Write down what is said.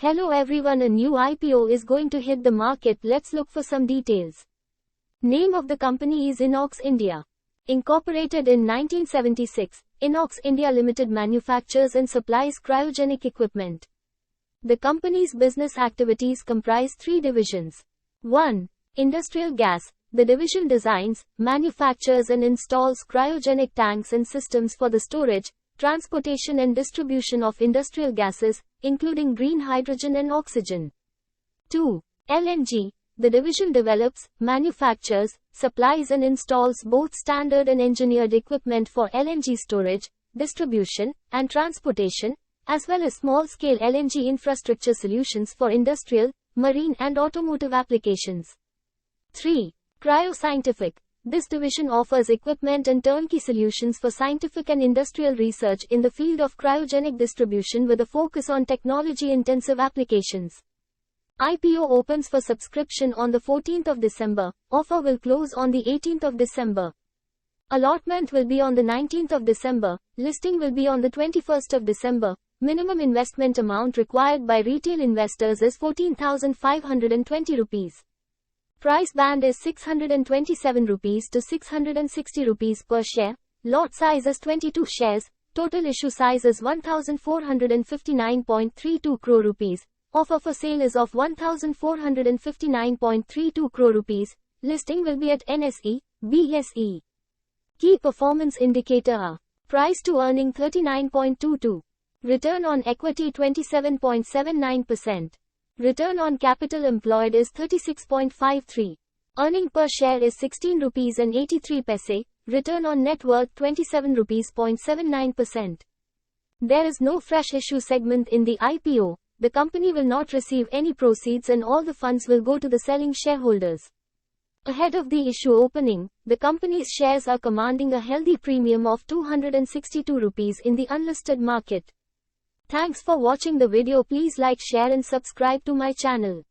Hello everyone, a new IPO is going to hit the market. Let's look for some details. Name of the company is Inox India. Incorporated in 1976, Inox India Limited manufactures and supplies cryogenic equipment. The company's business activities comprise three divisions. 1. Industrial gas. The division designs, manufactures and installs cryogenic tanks and systems for the storage, transportation and distribution of industrial gases, including green hydrogen and oxygen. 2. LNG. The division develops, manufactures, supplies and installs both standard and engineered equipment for LNG storage, distribution, and transportation, as well as small-scale LNG infrastructure solutions for industrial, marine and automotive applications. 3. Cryoscientific. This division offers equipment and turnkey solutions for scientific and industrial research in the field of cryogenic distribution with a focus on technology-intensive applications. IPO opens for subscription on the 14th of December. Offer will close on the 18th of December. Allotment will be on the 19th of December. Listing will be on the 21st of December. Minimum investment amount required by retail investors is 14,520 rupees. Price band is 627 rupees to 660 rupees per share. Lot size is 22 shares. Total issue size is 1,459.32 crore rupees. Offer for sale is of 1,459.32 crore rupees. Listing will be at NSE, BSE. Key performance indicator are: price to earning 39.22. Return on equity 27.79%. Return on capital employed is 36.53. Earning per share is 16 rupees and 83 paise. Return on net worth 27 rupees 0.79%. There is no fresh issue segment in the IPO. The company will not receive any proceeds and all the funds will go to the selling shareholders. Ahead of the issue opening, the company's shares are commanding a healthy premium of 262 rupees in the unlisted market. Thanks for watching the video. Please like, share and subscribe to my channel.